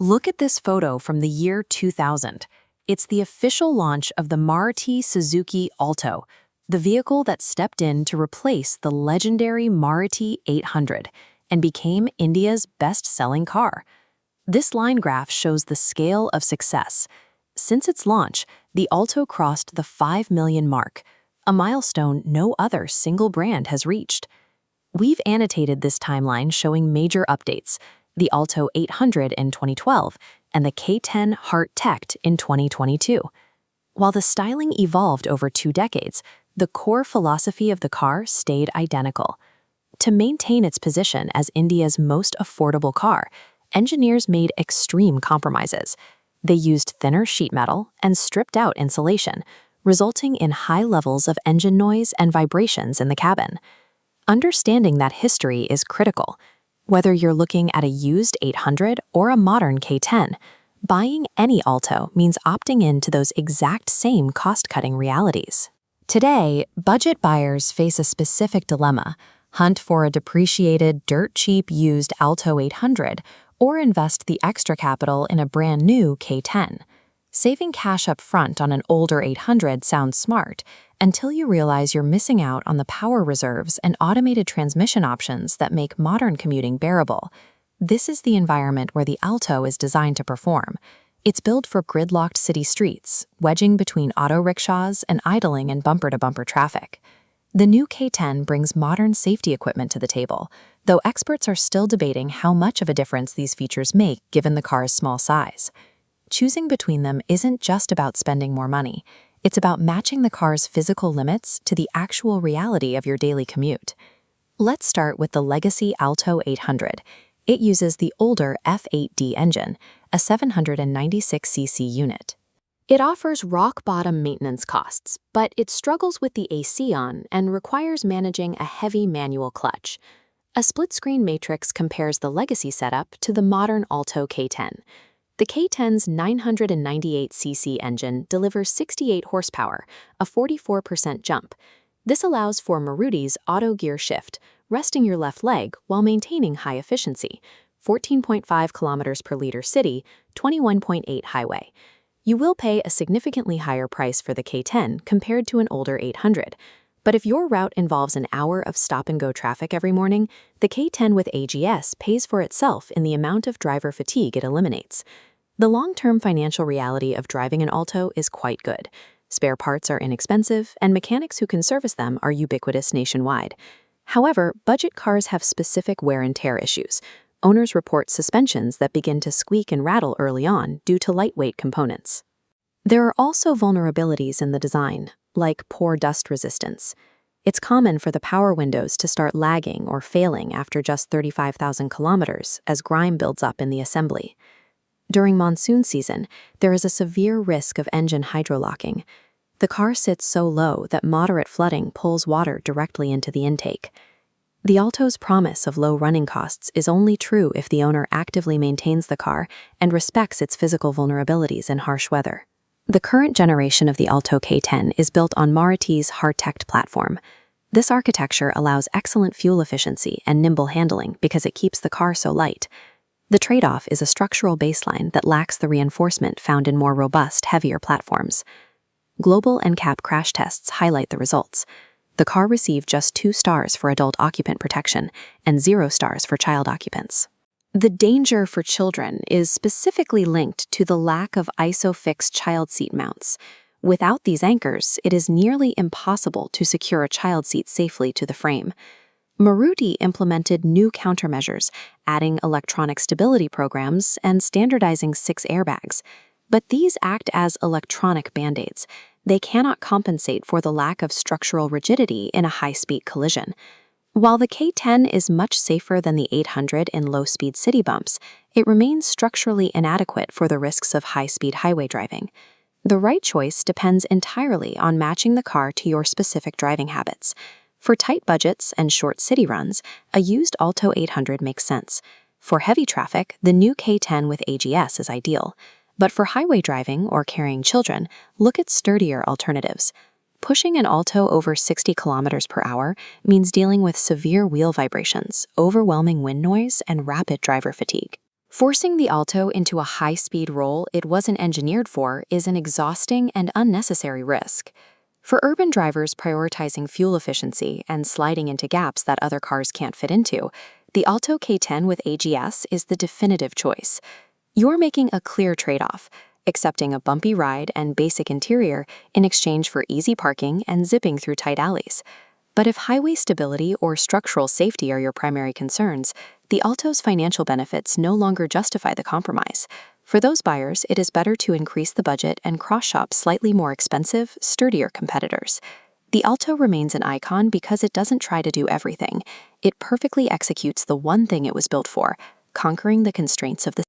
Look at this photo from the year 2000. It's the official launch of the Maruti Suzuki Alto, the vehicle that stepped in to replace the legendary Maruti 800 and became India's best-selling car. This line graph shows the scale of success. Since its launch, the Alto crossed the 5 million mark, a milestone no other single brand has reached. We've annotated this timeline showing major updates: the Alto 800 in 2012 and the K10 Heart Tech in 2022. While the styling evolved over 2 decades, the core philosophy of the car stayed identical. To maintain its position as India's most affordable car, engineers made extreme compromises. They used thinner sheet metal and stripped out insulation, resulting in high levels of engine noise and vibrations in the cabin. Understanding that history is critical. Whether you're looking at a used 800 or a modern K10, buying any Alto means opting into those exact same cost-cutting realities. Today, budget buyers face a specific dilemma: hunt for a depreciated, dirt-cheap used Alto 800 or invest the extra capital in a brand-new K10. Saving cash up front on an older 800 sounds smart until you realize you're missing out on the power reserves and automated transmission options that make modern commuting bearable. This is the environment where the Alto is designed to perform. It's built for gridlocked city streets, wedging between auto rickshaws and idling in bumper-to-bumper traffic. The new K10 brings modern safety equipment to the table, though experts are still debating how much of a difference these features make given the car's small size. Choosing between them isn't just about spending more money. It's about matching the car's physical limits to the actual reality of your daily commute. Let's start with the legacy Alto 800. It uses the older F8D engine, a 796cc unit. It offers rock-bottom maintenance costs, but it struggles with the AC on and requires managing a heavy manual clutch. A split-screen matrix compares the legacy setup to the modern Alto K10. The K10's 998cc engine delivers 68 horsepower, a 44% jump. This allows for Maruti's auto gear shift, resting your left leg while maintaining high efficiency: 14.5 kilometers per liter city, 21.8 highway. You will pay a significantly higher price for the K10 compared to an older 800. But if your route involves an hour of stop-and-go traffic every morning, the K10 with AGS pays for itself in the amount of driver fatigue it eliminates. The long-term financial reality of driving an Alto is quite good. Spare parts are inexpensive, and mechanics who can service them are ubiquitous nationwide. However, budget cars have specific wear and tear issues. Owners report suspensions that begin to squeak and rattle early on due to lightweight components. There are also vulnerabilities in the design, like poor dust resistance. It's common for the power windows to start lagging or failing after just 35,000 kilometers as grime builds up in the assembly. During monsoon season, there is a severe risk of engine hydrolocking. The car sits so low that moderate flooding pulls water directly into the intake. The Alto's promise of low running costs is only true if the owner actively maintains the car and respects its physical vulnerabilities in harsh weather. The current generation of the Alto K10 is built on Maruti's Heart Tech platform. This architecture allows excellent fuel efficiency and nimble handling because it keeps the car so light. The trade-off is a structural baseline that lacks the reinforcement found in more robust, heavier platforms. Global NCAP crash tests highlight the results. The car received just 2 stars for adult occupant protection and 0 stars for child occupants. The danger for children is specifically linked to the lack of ISOFIX child seat mounts. Without these anchors, it is nearly impossible to secure a child seat safely to the frame. Maruti implemented new countermeasures, adding electronic stability programs and standardizing 6 airbags. But these act as electronic band-aids. They cannot compensate for the lack of structural rigidity in a high-speed collision. While the K10 is much safer than the 800 in low-speed city bumps, it remains structurally inadequate for the risks of high-speed highway driving. The right choice depends entirely on matching the car to your specific driving habits. For tight budgets and short city runs, a used Alto 800 makes sense. For heavy traffic, the new K10 with AGS is ideal. But for highway driving or carrying children, look at sturdier alternatives. Pushing an Alto over 60 kilometers per hour means dealing with severe wheel vibrations, overwhelming wind noise, and rapid driver fatigue. Forcing the Alto into a high-speed role it wasn't engineered for is an exhausting and unnecessary risk. For urban drivers prioritizing fuel efficiency and sliding into gaps that other cars can't fit into, the Alto K10 with AGS is the definitive choice. You're making a clear trade-off, accepting a bumpy ride and basic interior in exchange for easy parking and zipping through tight alleys. But if highway stability or structural safety are your primary concerns, the Alto's financial benefits no longer justify the compromise. For those buyers, it is better to increase the budget and cross-shop slightly more expensive, sturdier competitors. The Alto remains an icon because it doesn't try to do everything. It perfectly executes the one thing it was built for, conquering the constraints of the